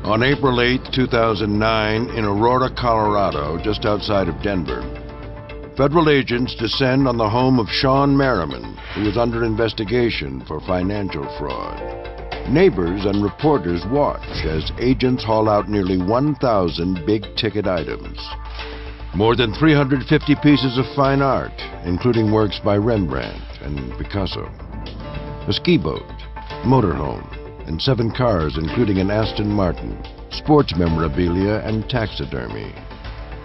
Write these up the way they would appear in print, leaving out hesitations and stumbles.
On April 8, 2009, in Aurora, Colorado, just outside of Denver, federal agents descend on the home of Shawn Merriman, who is under investigation for financial fraud. Neighbors and reporters watch as agents haul out nearly 1,000 big-ticket items. More than 350 pieces of fine art, including works by Rembrandt and Picasso. A ski boat, motorhome, and 7 cars, including an Aston Martin, sports memorabilia, and taxidermy.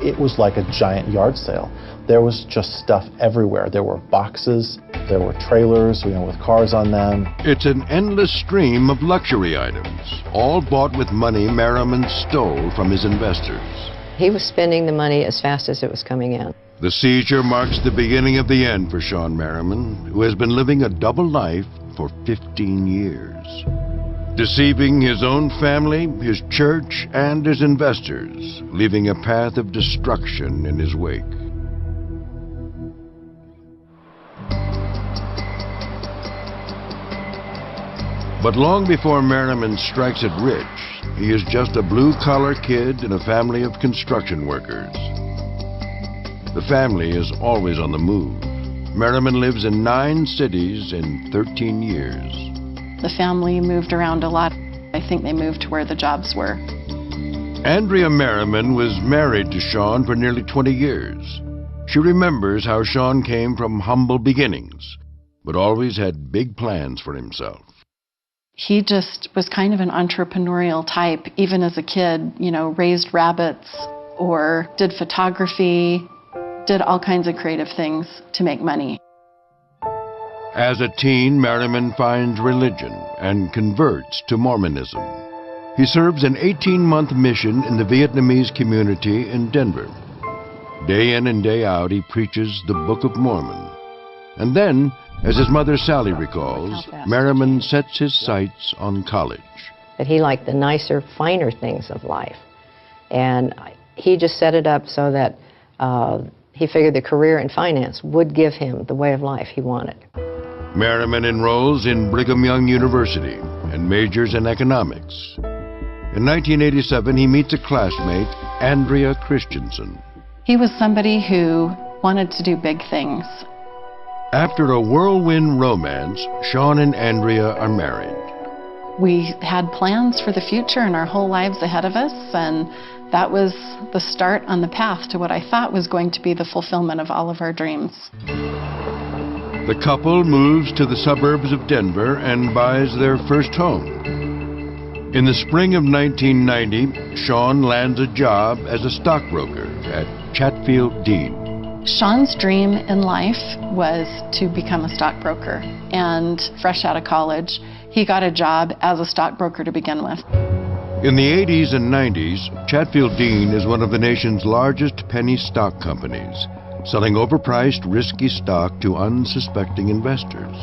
It was like a giant yard sale. There was just stuff everywhere. There were boxes, there were trailers, with cars on them. It's an endless stream of luxury items, all bought with money Merriman stole from his investors. He was spending the money as fast as it was coming in. The seizure marks the beginning of the end for Shawn Merriman, who has been living a double life for 15 years. Deceiving his own family, his church, and his investors, leaving a path of destruction in his wake. But long before Merriman strikes it rich, he is just a blue-collar kid in a family of construction workers. The family is always on the move. Merriman lives in 9 cities in 13 years. The family moved around a lot. I think they moved to where the jobs were. Andrea Merriman was married to Shawn for nearly 20 years. She remembers how Shawn came from humble beginnings, but always had big plans for himself. He just was kind of an entrepreneurial type, even as a kid, raised rabbits or did photography, did all kinds of creative things to make money. As a teen, Merriman finds religion and converts to Mormonism. He serves an 18-month mission in the Vietnamese community in Denver. Day in and day out, he preaches the Book of Mormon. And then, as his mother Sally recalls, Merriman sets his sights on college. That he liked the nicer, finer things of life. And he just set it up so that he figured the career in finance would give him the way of life he wanted. Merriman enrolls in Brigham Young University and majors in economics. In 1987, he meets a classmate, Andrea Christensen. He was somebody who wanted to do big things. After a whirlwind romance, Shawn and Andrea are married. We had plans for the future and our whole lives ahead of us, and that was the start on the path to what I thought was going to be the fulfillment of all of our dreams. The couple moves to the suburbs of Denver and buys their first home. In the spring of 1990, Shawn lands a job as a stockbroker at Chatfield Dean. Shawn's dream in life was to become a stockbroker, and fresh out of college, he got a job as a stockbroker to begin with. In the 80s and 90s, Chatfield Dean is one of the nation's largest penny stock companies, selling overpriced, risky stock to unsuspecting investors.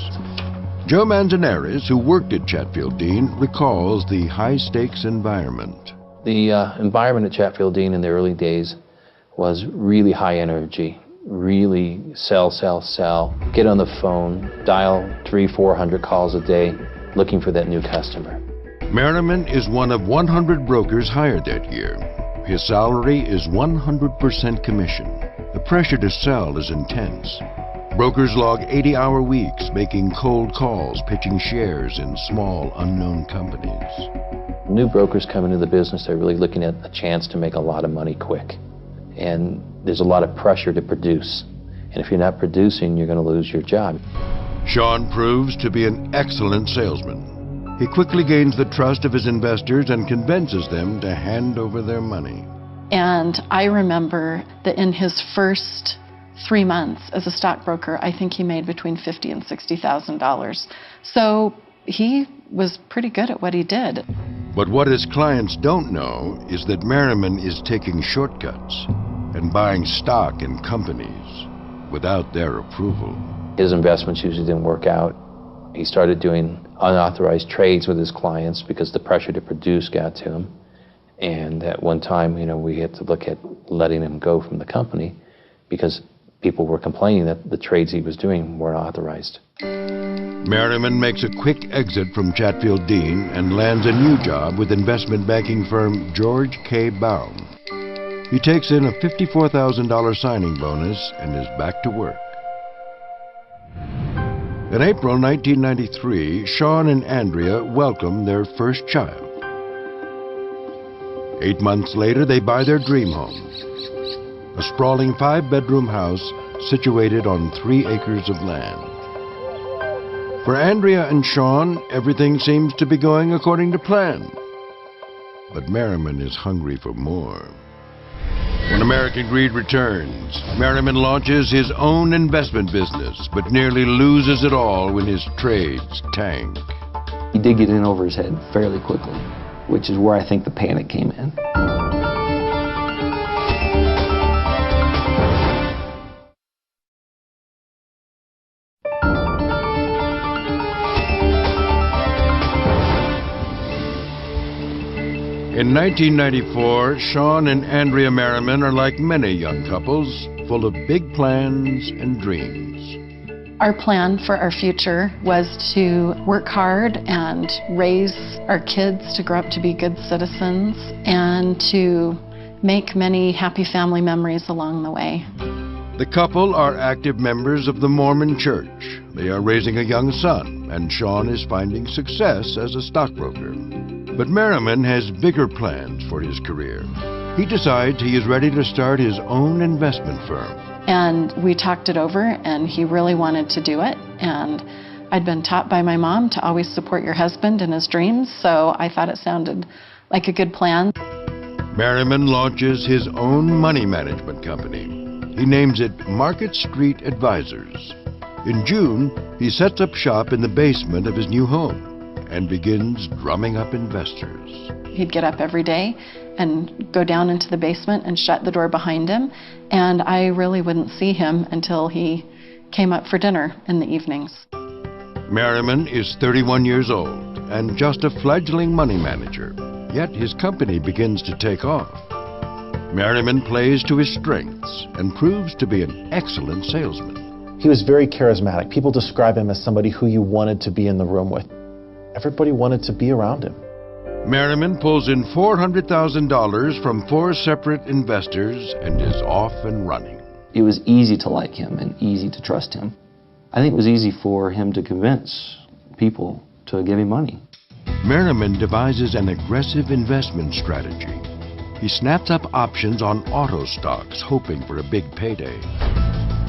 Joe Manzanares, who worked at Chatfield Dean, recalls the high-stakes environment. The environment at Chatfield Dean in the early days was really high energy, really sell, get on the phone, dial 300-400 calls a day, looking for that new customer. Merriman is one of 100 brokers hired that year. His salary is 100% commission. The pressure to sell is intense. Brokers log 80-hour weeks, making cold calls, pitching shares in small, unknown companies. New brokers come into the business, they're really looking at a chance to make a lot of money quick. And there's a lot of pressure to produce. And if you're not producing, you're going to lose your job. Shawn proves to be an excellent salesman. He quickly gains the trust of his investors and convinces them to hand over their money. And I remember that in his first 3 months as a stockbroker, I think he made between $50,000 and $60,000. So he was pretty good at what he did. But what his clients don't know is that Merriman is taking shortcuts and buying stock in companies without their approval. His investments usually didn't work out. He started doing unauthorized trades with his clients because the pressure to produce got to him. And at one time, we had to look at letting him go from the company because people were complaining that the trades he was doing weren't authorized. Merriman makes a quick exit from Chatfield Dean and lands a new job with investment banking firm George K. Baum. He takes in a $54,000 signing bonus and is back to work. In April 1993, Shawn and Andrea welcome their first child. 8 months later, they buy their dream home, a sprawling 5-bedroom house situated on 3 acres of land. For Andrea and Shawn, everything seems to be going according to plan. But Merriman is hungry for more. When American Greed returns, Merriman launches his own investment business, but nearly loses it all when his trades tank. He did get in over his head fairly quickly, which is where I think the panic came in. In 1994, Shawn and Andrea Merriman are like many young couples, full of big plans and dreams. Our plan for our future was to work hard and raise our kids to grow up to be good citizens and to make many happy family memories along the way. The couple are active members of the Mormon Church. They are raising a young son, and Shawn is finding success as a stockbroker. But Merriman has bigger plans for his career. He decides he is ready to start his own investment firm. And we talked it over, and he really wanted to do it. And I'd been taught by my mom to always support your husband in his dreams, so I thought it sounded like a good plan. Merriman launches his own money management company. He names it Market Street Advisors. In June, he sets up shop in the basement of his new home and begins drumming up investors. He'd get up every day and go down into the basement and shut the door behind him, and I really wouldn't see him until he came up for dinner in the evenings. Merriman is 31 years old and just a fledgling money manager, yet his company begins to take off. Merriman plays to his strengths and proves to be an excellent salesman. He was very charismatic. People describe him as somebody who you wanted to be in the room with. Everybody wanted to be around him. Merriman pulls in $400,000 from 4 separate investors and is off and running. It was easy to like him and easy to trust him. I think it was easy for him to convince people to give him money. Merriman devises an aggressive investment strategy. He snaps up options on auto stocks, hoping for a big payday.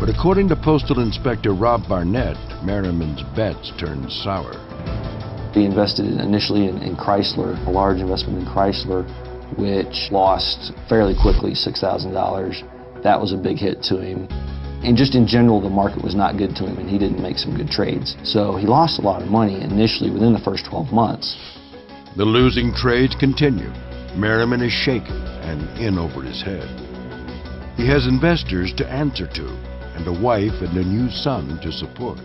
But according to Postal Inspector Rob Barnett, Merriman's bets turned sour. He invested initially in Chrysler, a large investment in Chrysler, which lost fairly quickly $6,000. That was a big hit to him. And just in general, the market was not good to him, and he didn't make some good trades. So he lost a lot of money initially within the first 12 months. The losing trades continue. Merriman is shaken and in over his head. He has investors to answer to, and a wife and a new son to support.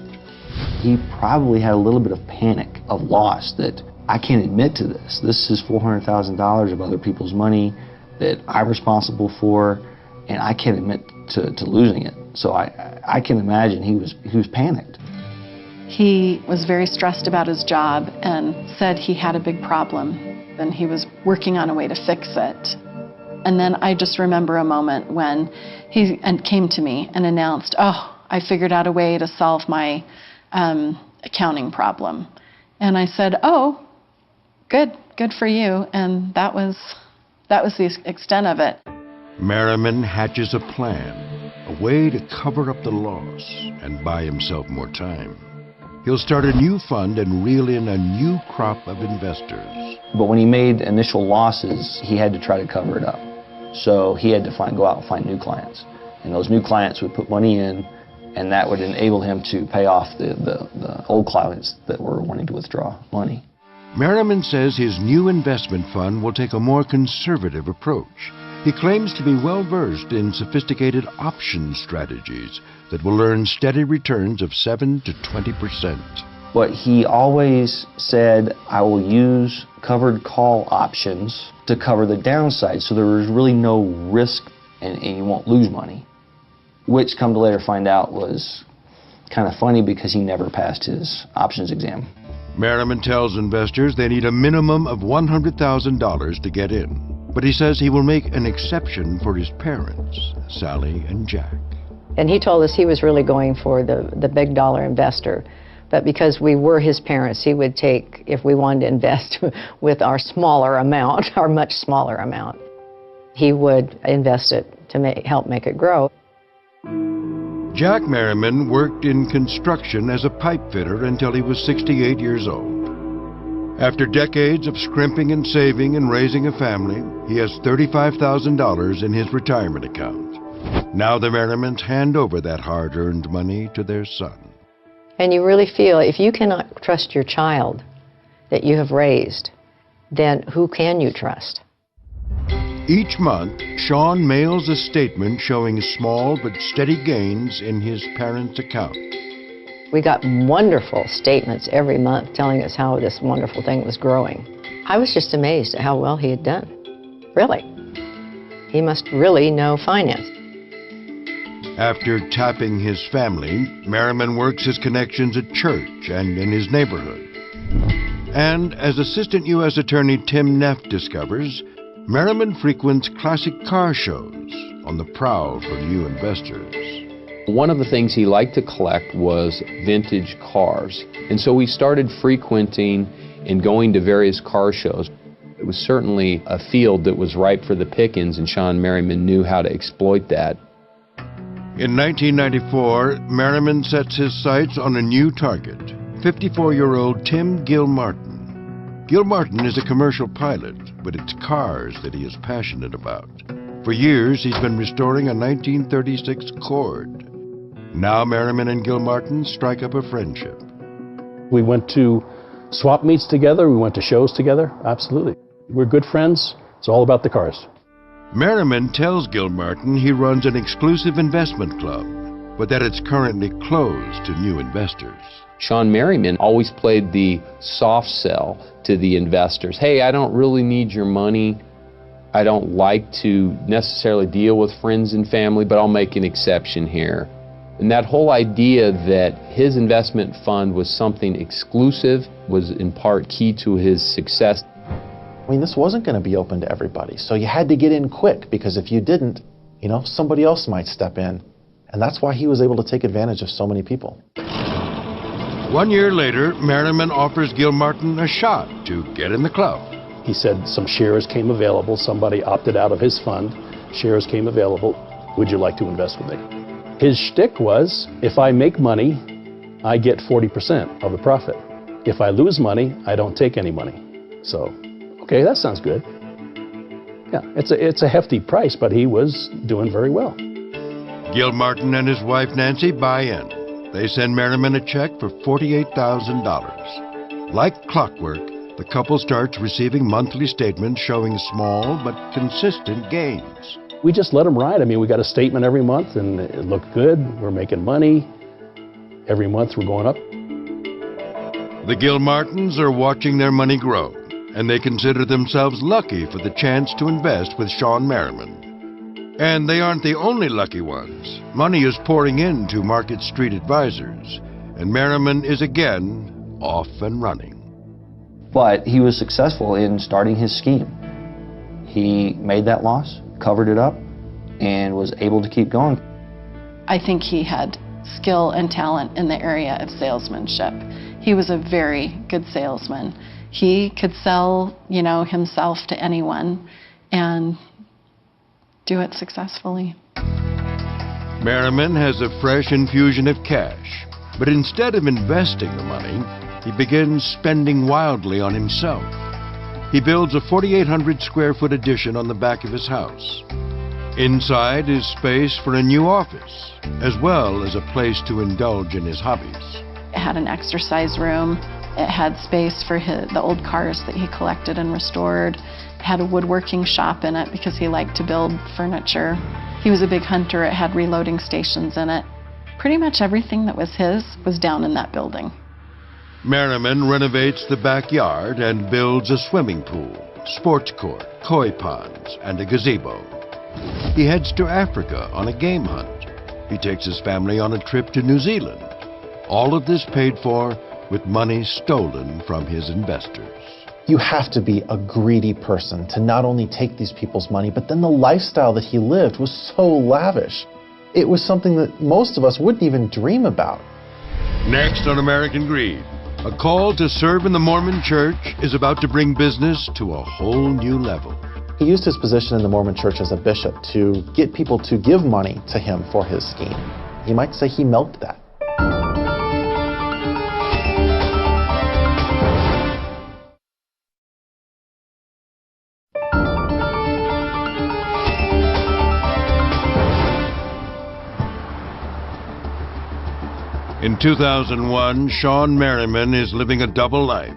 He probably had a little bit of panic of loss that I can't admit to this. This is $400,000 of other people's money that I'm responsible for, and I can't admit to losing it. So I can imagine he was panicked. He was very stressed about his job and said he had a big problem, and he was working on a way to fix it. And then I just remember a moment when he came to me and announced, "Oh, I figured out a way to solve my accounting problem." And I said, "Oh, good for you." And that was the extent of it. Merriman hatches a plan, a way to cover up the loss and buy himself more time. He'll start a new fund and reel in a new crop of investors. But when he made initial losses, he had to try to cover it up. So he had to go out and find new clients. And those new clients would put money in, and that would enable him to pay off the old clients that were wanting to withdraw money. Merriman says his new investment fund will take a more conservative approach. He claims to be well-versed in sophisticated option strategies that will earn steady returns of 7 to 20%. But he always said, "I will use covered call options to cover the downside, so there is really no risk and you won't lose money." Which, come to later find out, was kind of funny because he never passed his options exam. Merriman tells investors they need a minimum of $100,000 to get in. But he says he will make an exception for his parents, Sally and Jack. And he told us he was really going for the big dollar investor. But because we were his parents, he would take, if we wanted to invest with our smaller amount, our much smaller amount, he would invest it to help make it grow. Jack Merriman worked in construction as a pipe fitter until he was 68 years old. After decades of scrimping and saving and raising a family, he has $35,000 in his retirement account. Now the Merrimans hand over that hard-earned money to their son. And you really feel if you cannot trust your child that you have raised, then who can you trust? Each month, Shawn mails a statement showing small but steady gains in his parents' account. We got wonderful statements every month telling us how this wonderful thing was growing. I was just amazed at how well he had done. Really. He must really know finance. After tapping his family, Merriman works his connections at church and in his neighborhood. And as Assistant U.S. Attorney Tim Neff discovers, Merriman frequents classic car shows on the prowl for new investors. One of the things he liked to collect was vintage cars. And so we started frequenting and going to various car shows. It was certainly a field that was ripe for the pickings, and Shawn Merriman knew how to exploit that. In 1994, Merriman sets his sights on a new target, 54-year-old Tim Gilmartin. Gilmartin is a commercial pilot, but it's cars that he is passionate about. For years, he's been restoring a 1936 Cord. Now Merriman and Gilmartin strike up a friendship. We went to swap meets together, we went to shows together, absolutely. We're good friends, it's all about the cars. Merriman tells Gilmartin he runs an exclusive investment club, but that it's currently closed to new investors. Shawn Merriman always played the soft sell to the investors. Hey, I don't really need your money. I don't like to necessarily deal with friends and family, but I'll make an exception here. And that whole idea that his investment fund was something exclusive was in part key to his success. I mean, this wasn't going to be open to everybody, so you had to get in quick, because if you didn't, somebody else might step in. And that's why he was able to take advantage of so many people. 1 year later, Merriman offers Gilmartin a shot to get in the club. He said some shares came available, somebody opted out of his fund, shares came available, would you like to invest with me? His shtick was, if I make money, I get 40% of the profit. If I lose money, I don't take any money. So, okay, that sounds good. Yeah, it's a hefty price, but he was doing very well. Gilmartin and his wife Nancy buy in. They send Merriman a check for $48,000. Like clockwork, the couple starts receiving monthly statements showing small but consistent gains. We just let them ride. I mean, we got a statement every month, and it looked good. We're making money. Every month we're going up. The Gilmartins are watching their money grow, and they consider themselves lucky for the chance to invest with Shawn Merriman. And they aren't the only lucky ones. Money is pouring into Market Street Advisors, and Merriman is again off and running. But he was successful in starting his scheme. He made that loss, covered it up, and was able to keep going. I think he had skill and talent in the area of salesmanship. He was a very good salesman. He could sell, himself to anyone and do it successfully. Merriman has a fresh infusion of cash, but instead of investing the money, he begins spending wildly on himself. He builds a 4,800 square foot addition on the back of his house. Inside is space for a new office, as well as a place to indulge in his hobbies. It had an exercise room. It had space for the old cars that he collected and restored. It had a woodworking shop in it because he liked to build furniture. He was a big hunter. It had reloading stations in it. Pretty much everything that was his was down in that building. Merriman renovates the backyard and builds a swimming pool, sports court, koi ponds, and a gazebo. He heads to Africa on a game hunt. He takes his family on a trip to New Zealand. All of this paid for with money stolen from his investors. You have to be a greedy person to not only take these people's money, but then the lifestyle that he lived was so lavish. It was something that most of us wouldn't even dream about. Next on American Greed, a call to serve in the Mormon Church is about to bring business to a whole new level. He used his position in the Mormon Church as a bishop to get people to give money to him for his scheme. You might say he milked that. In 2001, Shawn Merriman is living a double life.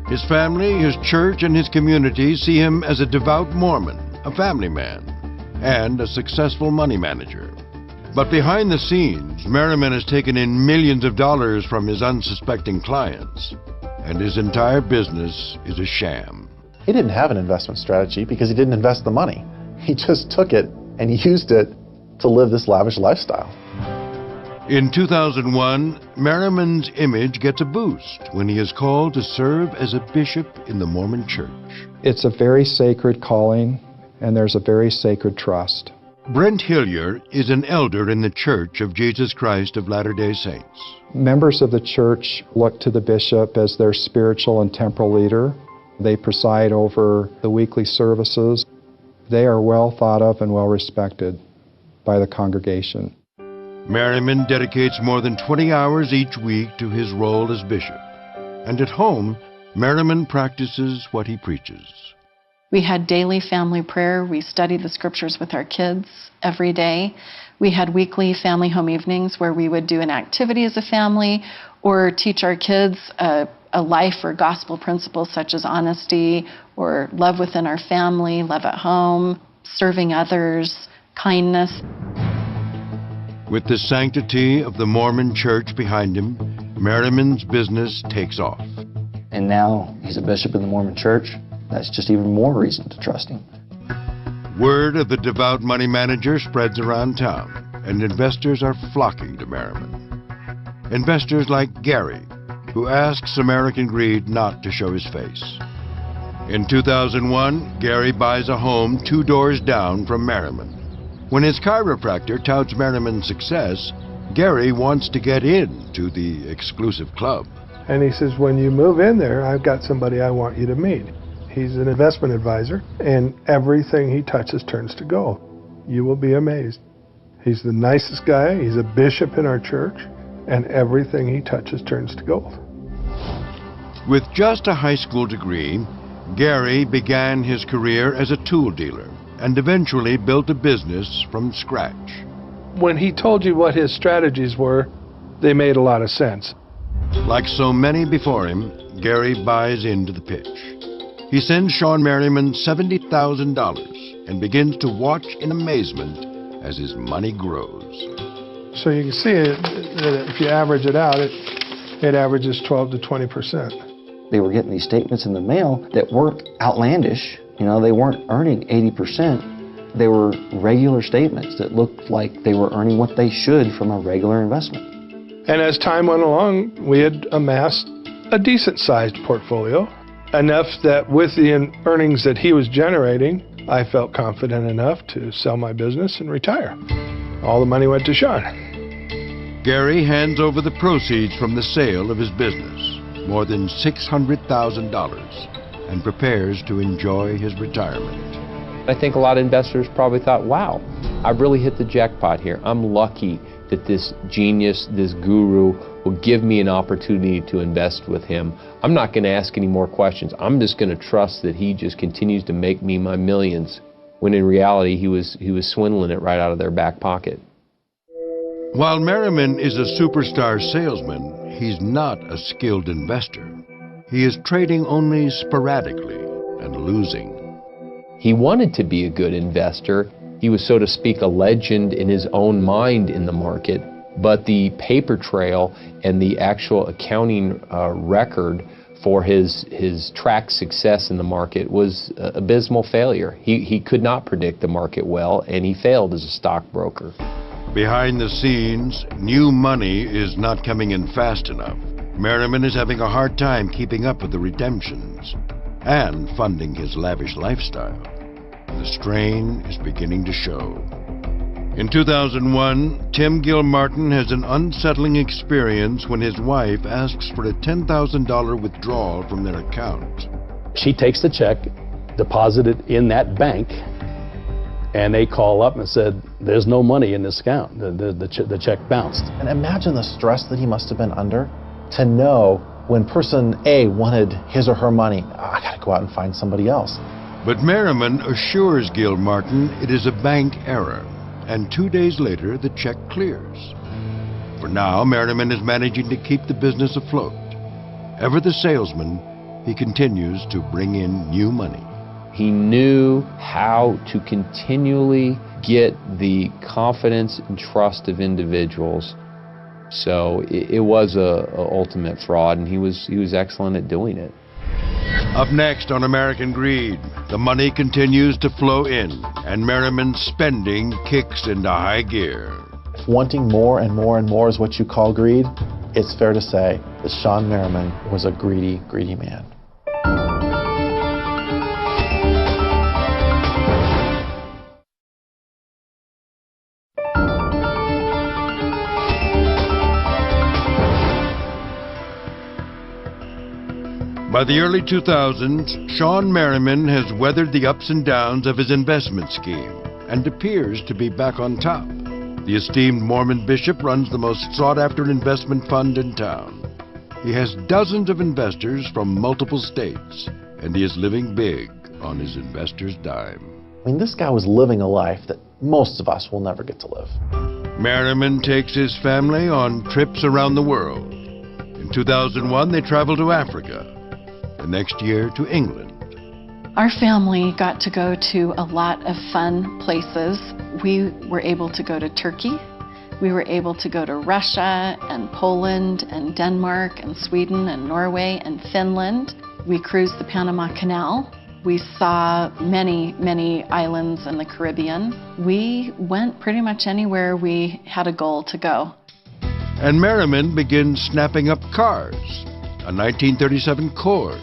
His family, his church, and his community see him as a devout Mormon, a family man, and a successful money manager. But behind the scenes, Merriman has taken in millions of dollars from his unsuspecting clients, and his entire business is a sham. He didn't have an investment strategy because he didn't invest the money. He just took it and used it to live this lavish lifestyle. In 2001, Merriman's image gets a boost when he is called to serve as a bishop in the Mormon Church. It's a very sacred calling, and there's a very sacred trust. Brent Hillier is an elder in the Church of Jesus Christ of Latter-day Saints. Members of the church look to the bishop as their spiritual and temporal leader. They preside over the weekly services. They are well thought of and well respected by the congregation. Merriman dedicates more than 20 hours each week to his role as bishop. And at home, Merriman practices what he preaches. We had daily family prayer. We studied the scriptures with our kids every day. We had weekly family home evenings where we would do an activity as a family or teach our kids a life or gospel principles such as honesty or love within our family, love at home, serving others, kindness. With the sanctity of the Mormon Church behind him, Merriman's business takes off. And now he's a bishop in the Mormon Church. That's just even more reason to trust him. Word of the devout money manager spreads around town, and investors are flocking to Merriman. Investors like Gary, who asks American Greed not to show his face. In 2001, Gary buys a home 2 doors down from Merriman. When his chiropractor touts Merriman's success, Gary wants to get into the exclusive club. And he says, when you move in there, I've got somebody I want you to meet. He's an investment advisor, and everything he touches turns to gold. You will be amazed. He's the nicest guy. He's a bishop in our church, and everything he touches turns to gold. With just a high school degree, Gary began his career as a tool dealer and eventually built a business from scratch. When he told you what his strategies were, they made a lot of sense. Like so many before him, Gary buys into the pitch. He sends Shawn Merriman $70,000 and begins to watch in amazement as his money grows. So you can see that if you average it out, it averages 12 to 20%. They were getting these statements in the mail that weren't outlandish. You know, they weren't earning 80%. They were regular statements that looked like they were earning what they should from a regular investment. And as time went along, we had amassed a decent-sized portfolio, enough that with the earnings that he was generating, I felt confident enough to sell my business and retire. All the money went to Shawn. Gary hands over the proceeds from the sale of his business, more than $600,000, and prepares to enjoy his retirement. I think a lot of investors probably thought, wow, I've really hit the jackpot here. I'm lucky that this genius, this guru, will give me an opportunity to invest with him. I'm not going to ask any more questions. I'm just going to trust that he just continues to make me my millions, when in reality he was swindling it right out of their back pocket. While Merriman is a superstar salesman, he's not a skilled investor. He is trading only sporadically and losing. He wanted to be a good investor. He was, so to speak, a legend in his own mind in the market, but the paper trail and the actual accounting record for his track success in the market was abysmal failure. He could not predict the market well, and he failed as a stockbroker. Behind the scenes, new money is not coming in fast enough. Merriman is having a hard time keeping up with the redemptions and funding his lavish lifestyle. The strain is beginning to show. In 2001, Tim Gilmartin has an unsettling experience when his wife asks for a $10,000 withdrawal from their account. She takes the check, deposited in that bank, and they call up and said, there's no money in this account. The check bounced. And imagine the stress that he must have been under to know when person A wanted his or her money, I gotta go out and find somebody else. But Merriman assures Gilmartin it is a bank error, and 2 days later the check clears. For now, Merriman is managing to keep the business afloat. Ever the salesman, he continues to bring in new money. He knew how to continually get the confidence and trust of individuals. So it was a ultimate fraud, and he was excellent at doing it. Up next on American Greed, the money continues to flow in, and Merriman's spending kicks into high gear. If wanting more and more and more is what you call greed, it's fair to say that Shawn Merriman was a greedy, greedy man. By the early 2000s, Shawn Merriman has weathered the ups and downs of his investment scheme and appears to be back on top. The esteemed Mormon Bishop runs the most sought-after investment fund in town. He has dozens of investors from multiple states, and he is living big on his investors' dime. I mean, this guy was living a life that most of us will never get to live. Merriman takes his family on trips around the world. In 2001, they traveled to Africa. The next year to England. Our family got to go to a lot of fun places. We were able to go to Turkey. We were able to go to Russia and Poland and Denmark and Sweden and Norway and Finland. We cruised the Panama Canal. We saw many, many islands in the Caribbean. We went pretty much anywhere we had a goal to go. And Merriman begins snapping up cars. A 1937 Cord,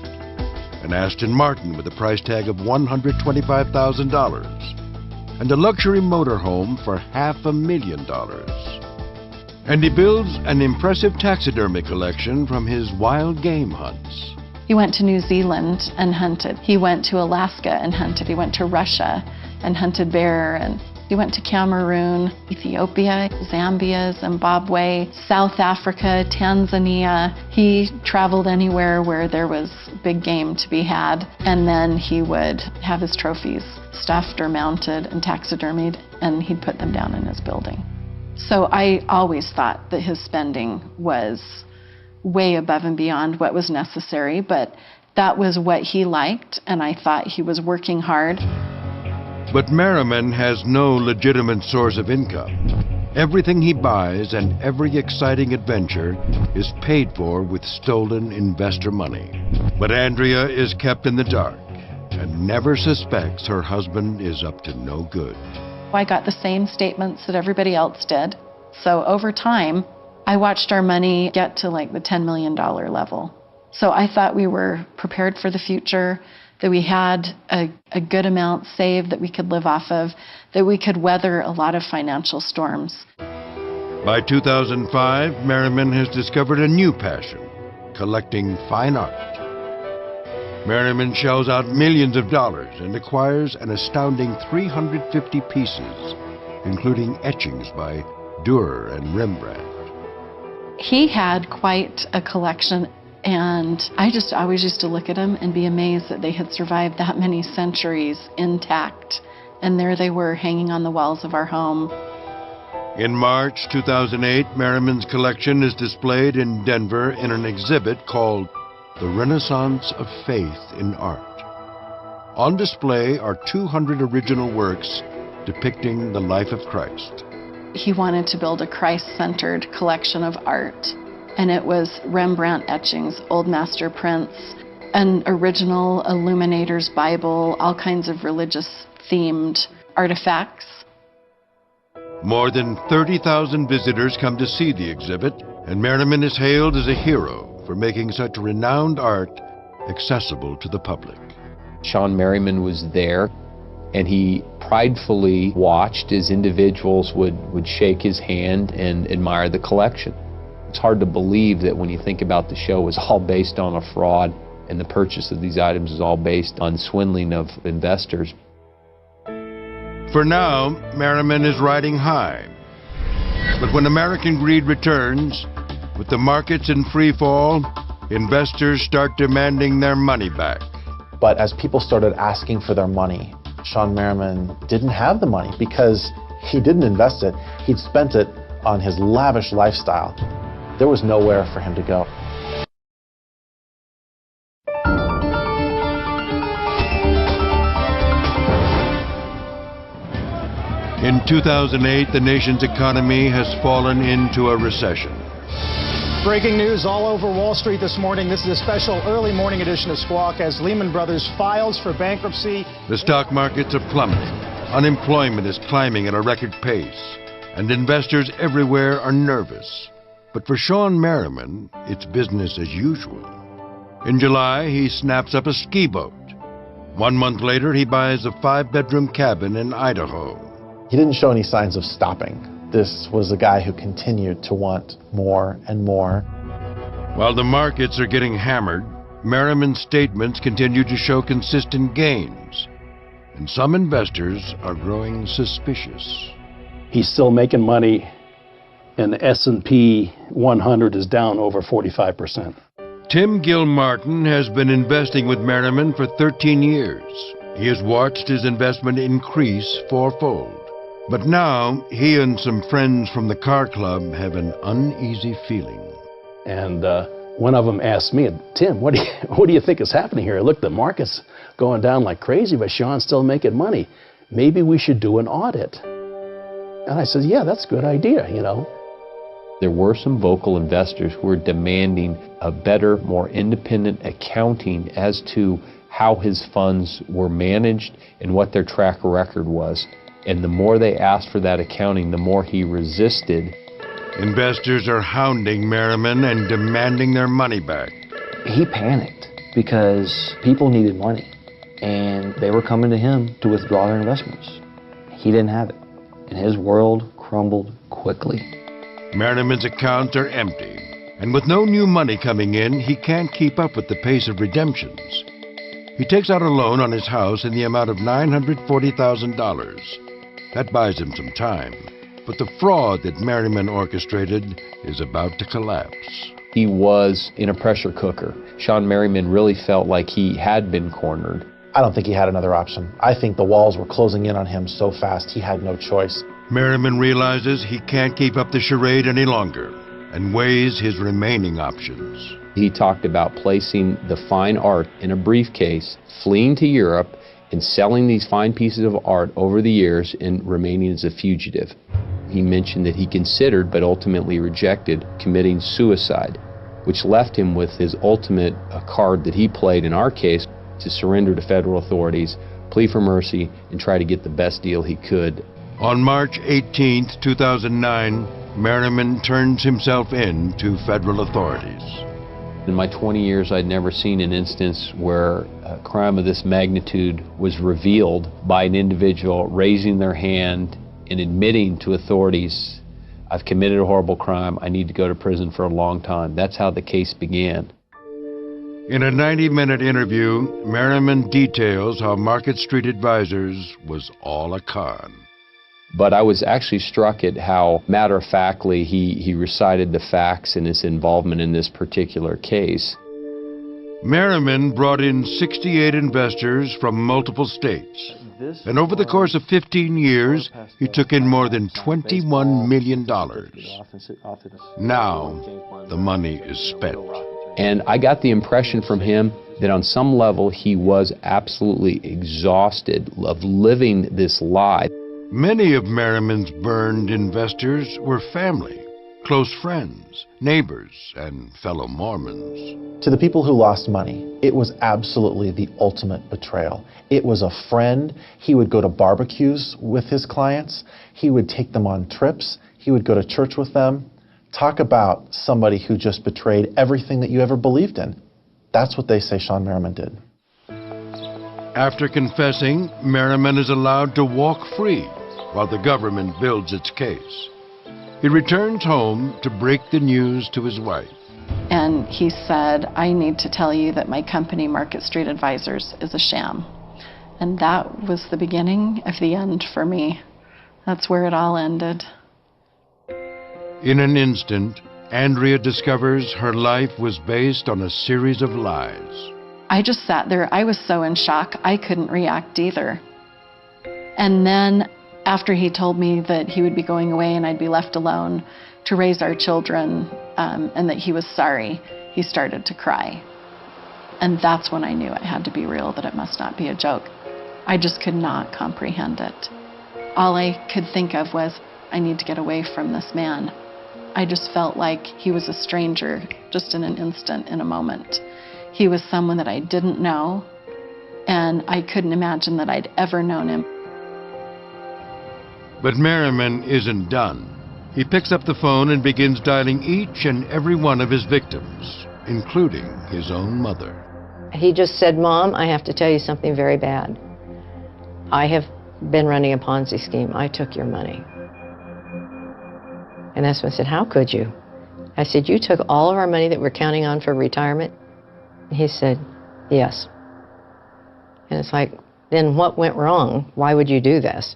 an Aston Martin with a price tag of $125,000, and a luxury motorhome for $500,000. And he builds an impressive taxidermy collection from his wild game hunts. He went to New Zealand and hunted. He went to Alaska and hunted. He went to Russia and hunted bear. And he went to Cameroon, Ethiopia, Zambia, Zimbabwe, South Africa, Tanzania. He traveled anywhere where there was big game to be had, and then he would have his trophies stuffed or mounted and taxidermied, and he'd put them down in his building. So I always thought that his spending was way above and beyond what was necessary, but that was what he liked, and I thought he was working hard. But Merriman has no legitimate source of income. Everything he buys and every exciting adventure is paid for with stolen investor money. But Andrea is kept in the dark and never suspects her husband is up to no good. I got the same statements that everybody else did. So over time, I watched our money get to like the $10 million level. So I thought we were prepared for the future, that we had a good amount saved that we could live off of, that we could weather a lot of financial storms. By 2005, Merriman has discovered a new passion, collecting fine art. Merriman shells out millions of dollars and acquires an astounding 350 pieces, including etchings by Dürer and Rembrandt. He had quite a collection. And I always used to look at them and be amazed that they had survived that many centuries intact. And there they were, hanging on the walls of our home. In March 2008, Merriman's collection is displayed in Denver in an exhibit called The Renaissance of Faith in Art. On display are 200 original works depicting the life of Christ. He wanted to build a Christ-centered collection of art. And it was Rembrandt etchings, Old Master prints, an original Illuminator's Bible, all kinds of religious-themed artifacts. More than 30,000 visitors come to see the exhibit, and Merriman is hailed as a hero for making such renowned art accessible to the public. Shawn Merriman was there, and he pridefully watched as individuals would shake his hand and admire the collection. It's hard to believe that when you think about the show, it was all based on a fraud, and the purchase of these items is all based on swindling of investors. For now, Merriman is riding high. But when American greed returns, with the markets in free fall, investors start demanding their money back. But as people started asking for their money, Shawn Merriman didn't have the money because he didn't invest it. He'd spent it on his lavish lifestyle. There was nowhere for him to go. In 2008, the nation's economy has fallen into a recession. Breaking news all over Wall Street this morning. This is a special early morning edition of Squawk as Lehman Brothers files for bankruptcy. The stock markets are plummeting. Unemployment is climbing at a record pace, and investors everywhere are nervous. But for Shawn Merriman, it's business as usual. In July, he snaps up a ski boat. 1 month later, he buys a 5-bedroom cabin in Idaho. He didn't show any signs of stopping. This was a guy who continued to want more and more. While the markets are getting hammered, Merriman's statements continue to show consistent gains, and some investors are growing suspicious. He's still making money, and the S&P 100 is down over 45%. Tim Gilmartin has been investing with Merriman for 13 years. He has watched his investment increase fourfold. But now, he and some friends from the car club have an uneasy feeling. And one of them asked me, Tim, what do you think is happening here? Look, the market's going down like crazy, but Shawn's still making money. Maybe we should do an audit. And I said, yeah, that's a good idea, you know. There were some vocal investors who were demanding a better, more independent accounting as to how his funds were managed and what their track record was. And the more they asked for that accounting, the more he resisted. Investors are hounding Merriman and demanding their money back. He panicked because people needed money, and they were coming to him to withdraw their investments. He didn't have it, and his world crumbled quickly. Merriman's accounts are empty, and with no new money coming in, he can't keep up with the pace of redemptions. He takes out a loan on his house in the amount of $940,000. That buys him some time, but the fraud that Merriman orchestrated is about to collapse. He was in a pressure cooker. Shawn Merriman really felt like he had been cornered. I don't think he had another option. I think the walls were closing in on him so fast he had no choice. Merriman realizes he can't keep up the charade any longer and weighs his remaining options. He talked about placing the fine art in a briefcase, fleeing to Europe, and selling these fine pieces of art over the years and remaining as a fugitive. He mentioned that he considered, but ultimately rejected, committing suicide, which left him with his ultimate card that he played in our case to surrender to federal authorities, plea for mercy, and try to get the best deal he could. On March 18, 2009, Merriman turns himself in to federal authorities. In my 20 years, I'd never seen an instance where a crime of this magnitude was revealed by an individual raising their hand and admitting to authorities, I've committed a horrible crime, I need to go to prison for a long time. That's how the case began. In a 90-minute interview, Merriman details how Market Street Advisors was all a con. But I was actually struck at how matter-of-factly he recited the facts and his involvement in this particular case. Merriman brought in 68 investors from multiple states. And over the course of 15 years, he took in more than $21 million. Now, the money is spent. And I got the impression from him that on some level he was absolutely exhausted of living this lie. Many of Merriman's burned investors were family. close friends, neighbors, and fellow Mormons. To the people who lost money, it was absolutely the ultimate betrayal. It was a friend. He would go to barbecues with his clients. He would take them on trips. He would go to church with them. Talk about somebody who just betrayed everything that you ever believed in. That's what they say Shawn Merriman did. After confessing, Merriman is allowed to walk free while the government builds its case. He returns home to break the news to his wife. And he said, I need to tell you that my company, Market Street Advisors, is a sham. And that was the beginning of the end for me. That's where it all ended. In an instant, Andrea discovers her life was based on a series of lies. I just sat there. I was so in shock, I couldn't react either. And then after he told me that he would be going away and I'd be left alone to raise our children, and that he was sorry, he started to cry. And that's when I knew it had to be real, that it must not be a joke. I just could not comprehend it. All I could think of was, I need to get away from this man. I just felt like he was a stranger, just in an instant, in a moment. He was someone that I didn't know, and I couldn't imagine that I'd ever known him. But Merriman isn't done. He picks up the phone and begins dialing each and every one of his victims, including his own mother. He just said, Mom, I have to tell you something very bad. I have been running a Ponzi scheme. I took your money. And that's when I said, how could you? I said, you took all of our money that we're counting on for retirement? He said, yes. And it's like, then what went wrong? Why would you do this?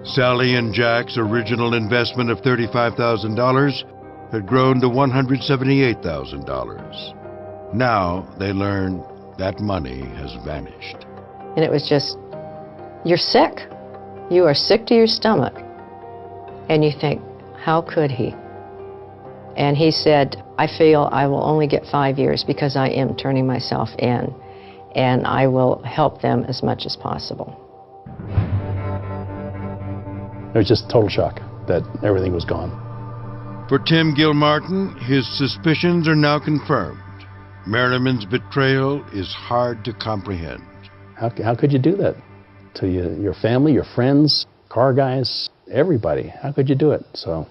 Sally and Jack's original investment of $35,000 had grown to $178,000. Now they learn that money has vanished. And it was just, you're sick. You are sick to your stomach. And you think, how could he? And he said, I feel I will only get 5 years because I am turning myself in, and I will help them as much as possible. It was just total shock that everything was gone. For Tim Gilmartin, his suspicions are now confirmed. Merriman's betrayal is hard to comprehend. How could you do that to your family, your friends, car guys, everybody? How could you do it? So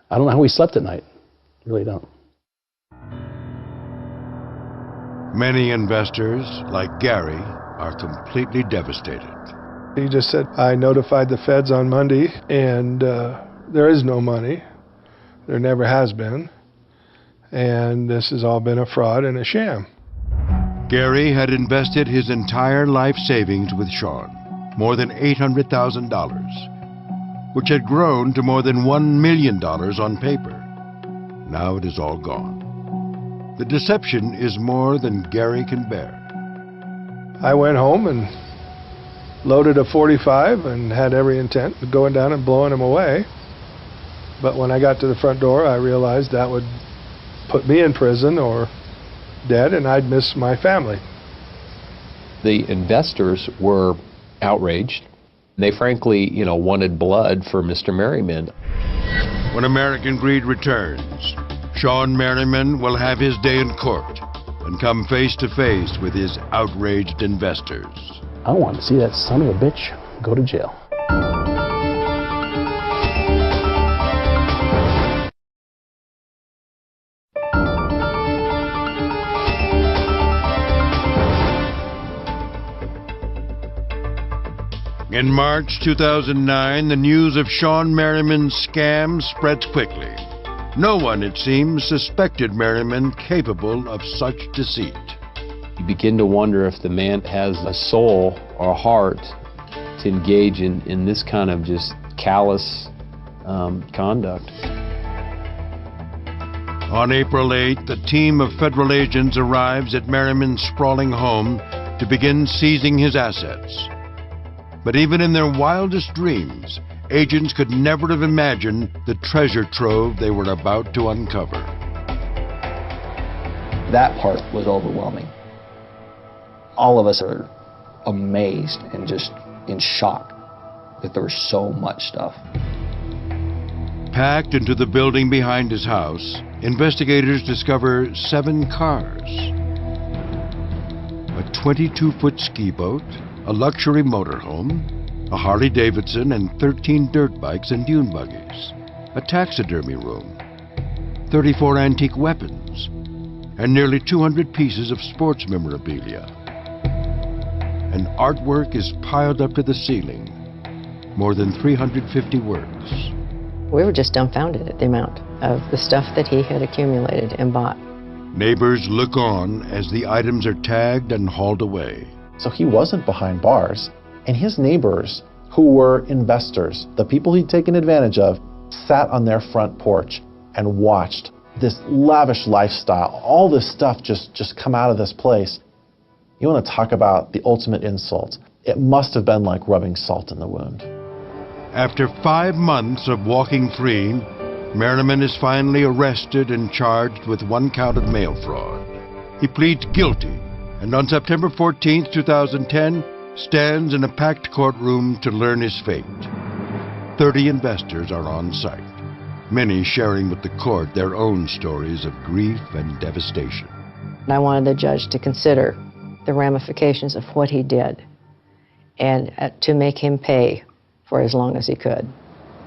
I don't know how we slept at night. Really don't. Many investors, like Gary, are completely devastated. He just said, I notified the feds on Monday, and there is no money. There never has been. And this has all been a fraud and a sham. Gary had invested his entire life savings with Shawn, more than $800,000, which had grown to more than $1 million on paper. Now it is all gone. The deception is more than Gary can bear. I went home and loaded a .45 and had every intent of going down and blowing him away. But when I got to the front door, I realized that would put me in prison or dead, and I'd miss my family. The investors were outraged. They frankly, wanted blood for Mr. Merriman. When American Greed returns, Shawn Merriman will have his day in court and come face to face with his outraged investors. I want to see that son of a bitch go to jail. In March 2009, the news of Shawn Merriman's scam spreads quickly. No one, it seems, suspected Merriman capable of such deceit. You begin to wonder if the man has a soul or a heart to engage in this kind of just callous conduct. On April 8th, a team of federal agents arrives at Merriman's sprawling home to begin seizing his assets. But even in their wildest dreams, agents could never have imagined the treasure trove they were about to uncover. That part was overwhelming. All of us are amazed and just in shock that there was so much stuff. Packed into the building behind his house, investigators discover 7 cars. A 22-foot ski boat, a luxury motorhome, a Harley-Davidson, and 13 dirt bikes and dune buggies, a taxidermy room, 34 antique weapons, and nearly 200 pieces of sports memorabilia. And artwork is piled up to the ceiling, more than 350 works. We were just dumbfounded at the amount of the stuff that he had accumulated and bought. Neighbors look on as the items are tagged and hauled away. So he wasn't behind bars, and his neighbors, who were investors, the people he'd taken advantage of, sat on their front porch and watched this lavish lifestyle, all this stuff just come out of this place. You want to talk about the ultimate insult. It must have been like rubbing salt in the wound. After 5 months of walking free, Merriman is finally arrested and charged with 1 count of mail fraud. He pleads guilty, and on September 14, 2010, stands in a packed courtroom to learn his fate. 30 investors are on site, many sharing with the court their own stories of grief and devastation. And I wanted the judge to consider the ramifications of what he did and to make him pay for as long as he could.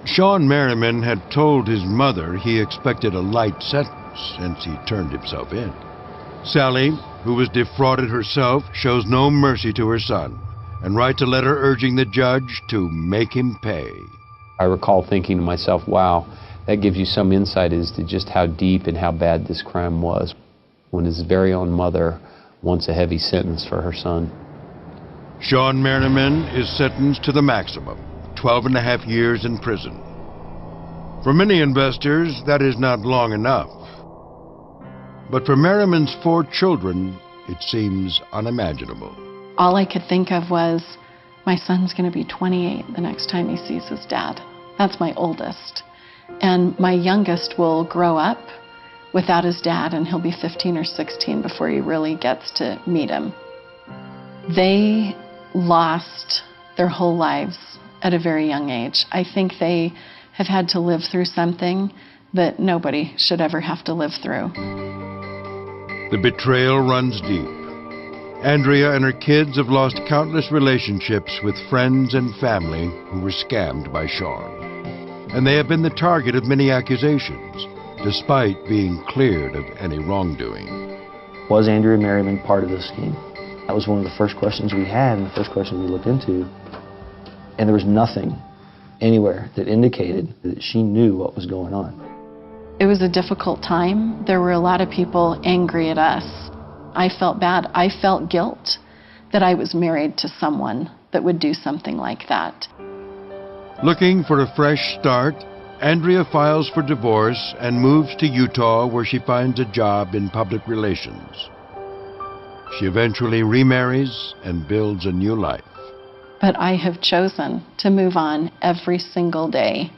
Shawn Merriman had told his mother he expected a light sentence since he turned himself in. Sally, who was defrauded herself, shows no mercy to her son and writes a letter urging the judge to make him pay. I recall thinking to myself, wow, that gives you some insight as to just how deep and how bad this crime was, when his very own mother wants a heavy sentence for her son. Shawn Merriman is sentenced to the maximum, 12.5 years in prison. For many investors, that is not long enough. But for Merriman's 4 children, it seems unimaginable. All I could think of was, my son's going to be 28 the next time he sees his dad. That's my oldest. And my youngest will grow up without his dad, and he'll be 15 or 16 before he really gets to meet him. They lost their whole lives at a very young age. I think they have had to live through something that nobody should ever have to live through. The betrayal runs deep. Andrea and her kids have lost countless relationships with friends and family who were scammed by Shawn. And they have been the target of many accusations, despite being cleared of any wrongdoing. Was Andrea Merriman part of this scheme? That was one of the first questions we had and the first question we looked into. And there was nothing anywhere that indicated that she knew what was going on. It was a difficult time. There were a lot of people angry at us. I felt bad. I felt guilt that I was married to someone that would do something like that. Looking for a fresh start, Andrea files for divorce and moves to Utah, where she finds a job in public relations. She eventually remarries and builds a new life. But I have chosen to move on every single day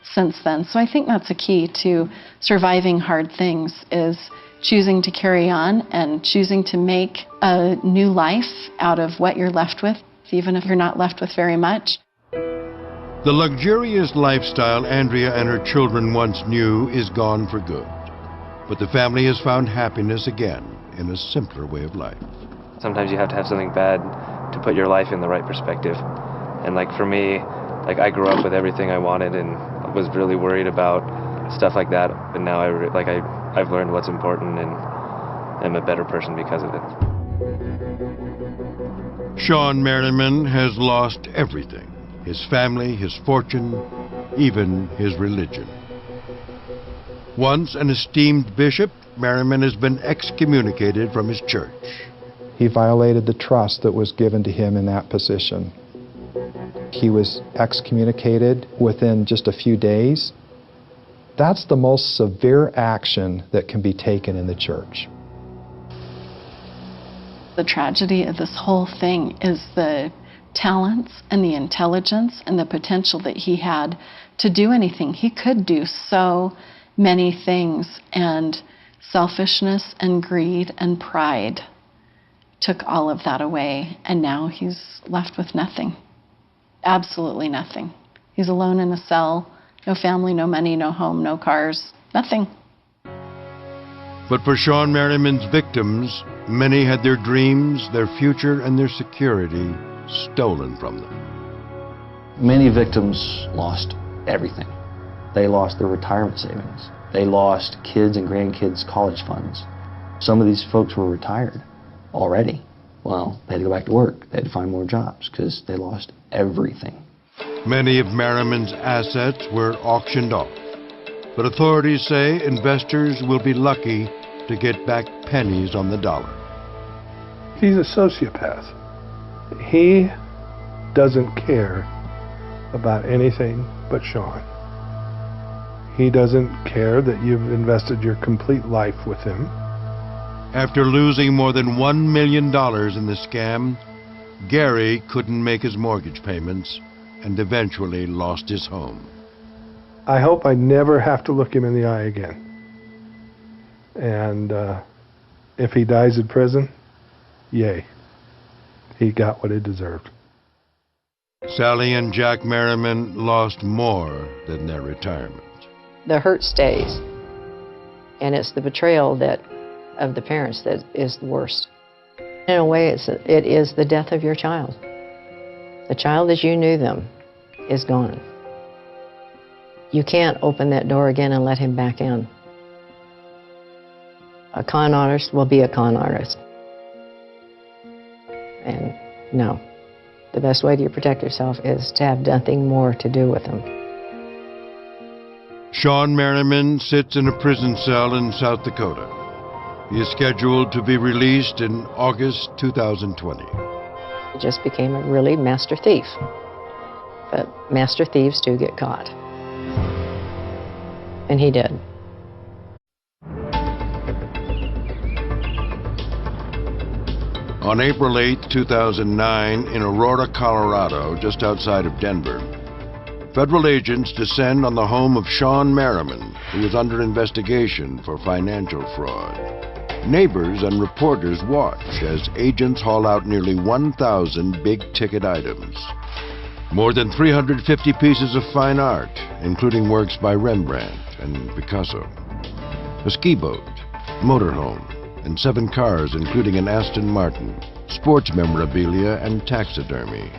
since then. So I think that's a key to surviving hard things, is choosing to carry on and choosing to make a new life out of what you're left with, even if you're not left with very much. The luxurious lifestyle Andrea and her children once knew is gone for good. But the family has found happiness again in a simpler way of life. Sometimes you have to have something bad to put your life in the right perspective. And like for me, like I grew up with everything I wanted and was really worried about stuff like that. And now I've learned what's important and I'm a better person because of it. Shawn Merriman has lost everything. His family, his fortune, even his religion. Once an esteemed bishop, Merriman has been excommunicated from his church. He violated the trust that was given to him in that position. He was excommunicated within just a few days. That's the most severe action that can be taken in the church. The tragedy of this whole thing is the talents and the intelligence and the potential that he had to do anything. He could do so many things, and selfishness and greed and pride took all of that away, and now he's left with nothing. Absolutely nothing. He's alone in a cell, No family, no money, no home, no cars, nothing. But for Shawn Merriman's victims, many had their dreams, their future, and their security stolen from them. Many victims lost everything. They lost their retirement savings. They lost kids' and grandkids' college funds. Some of these folks were retired already. Well, they had to go back to work. They had to find more jobs because they lost everything. Many of Merriman's assets were auctioned off. But authorities say investors will be lucky to get back pennies on the dollar. He's a sociopath. He doesn't care about anything but Shawn. He doesn't care that you've invested your complete life with him. After losing more than $1 million in the scam, Gary couldn't make his mortgage payments and eventually lost his home. I hope I never have to look him in the eye again. And if he dies in prison, yay. He got what he deserved. Sally and Jack Merriman lost more than their retirement. The hurt stays, and it's the betrayal of the parents that is the worst. In a way, it is the death of your child. The child as you knew them is gone. You can't open that door again and let him back in. A con artist will be a con artist. And no, the best way to protect yourself is to have nothing more to do with them. Shawn Merriman sits in a prison cell in South Dakota. He is scheduled to be released in August 2020. He just became a really master thief. But master thieves do get caught. And he did. On April 8, 2009, in Aurora, Colorado, just outside of Denver, federal agents descend on the home of Shawn Merriman, who is under investigation for financial fraud. Neighbors and reporters watch as agents haul out nearly 1,000 big-ticket items. More than 350 pieces of fine art, including works by Rembrandt and Picasso. A ski boat, motorhome, and 7 cars, including an Aston Martin, sports memorabilia, and taxidermy.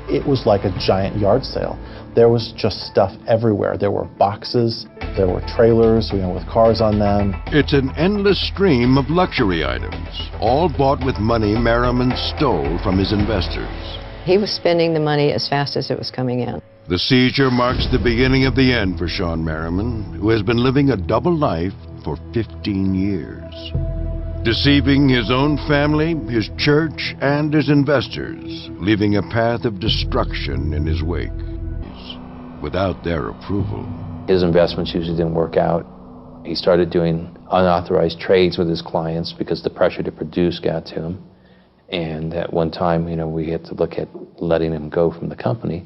It was like a giant yard sale. There was just stuff everywhere. There were boxes, there were trailers, with cars on them. It's an endless stream of luxury items, all bought with money Merriman stole from his investors. He was spending the money as fast as it was coming in. The seizure marks the beginning of the end for Shawn Merriman, who has been living a double life for 15 years. Deceiving his own family, his church, and his investors, leaving a path of destruction in his wake, without their approval. His investments usually didn't work out. He started doing unauthorized trades with his clients because the pressure to produce got to him. And at one time, we had to look at letting him go from the company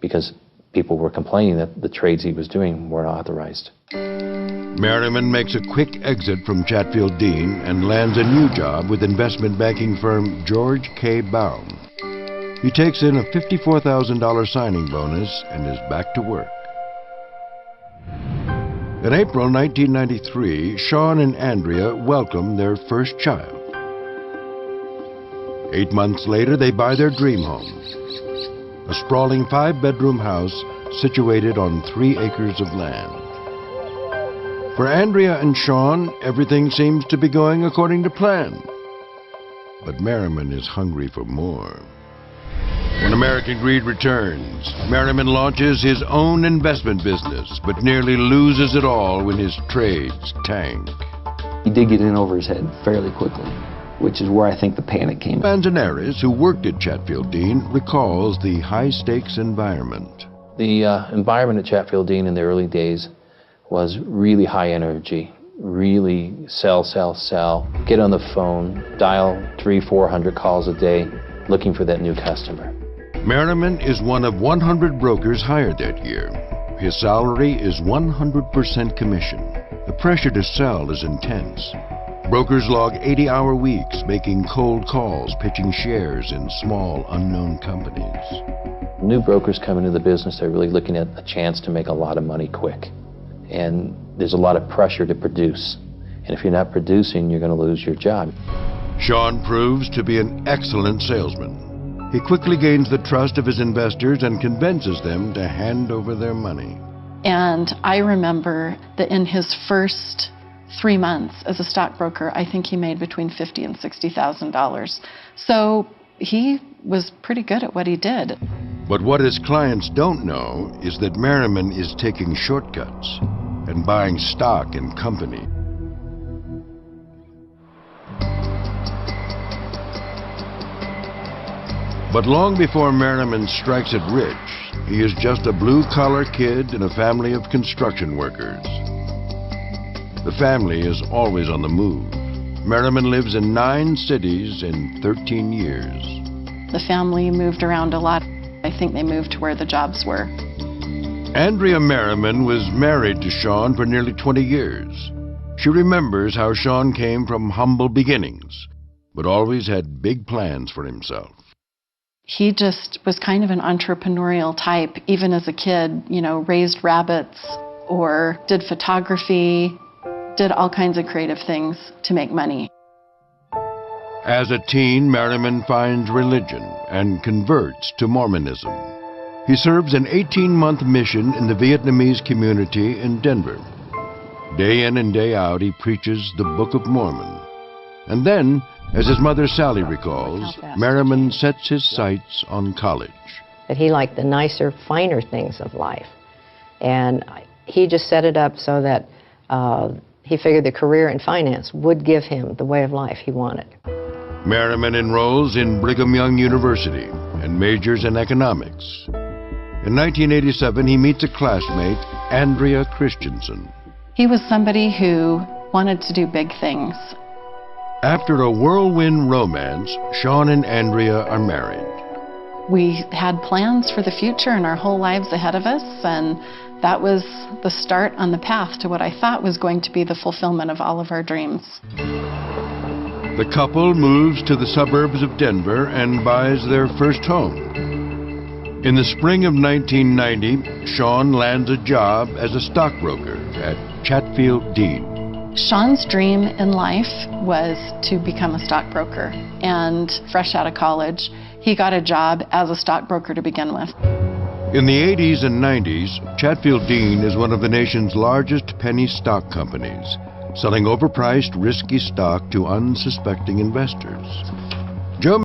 because people were complaining that the trades he was doing weren't authorized. Merriman makes a quick exit from Chatfield Dean and lands a new job with investment banking firm George K. Baum. He takes in a $54,000 signing bonus and is back to work. In April 1993, Shawn and Andrea welcome their first child. 8 months later, they buy their dream home, a sprawling 5-bedroom house situated on 3 acres of land. For Andrea and Shawn, everything seems to be going according to plan. But Merriman is hungry for more. When American Greed returns, Merriman launches his own investment business, but nearly loses it all when his trades tank. He did get in over his head fairly quickly, which is where I think the panic came. Manzanares, who worked at Chatfield Dean, recalls the high-stakes environment. The environment at Chatfield Dean in the early days was really high energy, really sell, get on the phone, dial 300-400 calls a day, looking for that new customer. Merriman is one of 100 brokers hired that year. His salary is 100% commission. The pressure to sell is intense. Brokers log 80-hour weeks, making cold calls, pitching shares in small, unknown companies. New brokers come into the business, they're really looking at a chance to make a lot of money quick. And there's a lot of pressure to produce. And if you're not producing, you're going to lose your job. Shawn proves to be an excellent salesman. He quickly gains the trust of his investors and convinces them to hand over their money. And I remember that in his first 3 months as a stockbroker, I think he made between $50,000 and $60,000. So he was pretty good at what he did. But what his clients don't know is that Merriman is taking shortcuts and buying stock in company. But long before Merriman strikes it rich, he is just a blue-collar kid in a family of construction workers. The family is always on the move. Merriman lives in 9 cities in 13 years. The family moved around a lot. I think they moved to where the jobs were. Andrea Merriman was married to Shawn for nearly 20 years. She remembers how Shawn came from humble beginnings, but always had big plans for himself. He just was kind of an entrepreneurial type, even as a kid, you know, raised rabbits or did photography, did all kinds of creative things to make money. As a teen, Merriman finds religion and converts to Mormonism. He serves an 18-month mission in the Vietnamese community in Denver. Day in and day out, he preaches the Book of Mormon. And then, as his mother Sally recalls, Merriman sets his sights on college. That he liked the nicer, finer things of life. And he just set it up so that he figured the career in finance would give him the way of life he wanted. Merriman enrolls in Brigham Young University and majors in economics. In 1987, he meets a classmate, Andrea Christensen. He was somebody who wanted to do big things. After a whirlwind romance, Shawn and Andrea are married. We had plans for the future and our whole lives ahead of us, and that was the start on the path to what I thought was going to be the fulfillment of all of our dreams. The couple moves to the suburbs of Denver and buys their first home. In the spring of 1990, Shawn lands a job as a stockbroker at Chatfield Dean. Shawn's dream in life was to become a stockbroker, and fresh out of college, he got a job as a stockbroker to begin with. In the 80s and 90s, Chatfield Dean is one of the nation's largest penny stock companies, selling overpriced, risky stock to unsuspecting investors.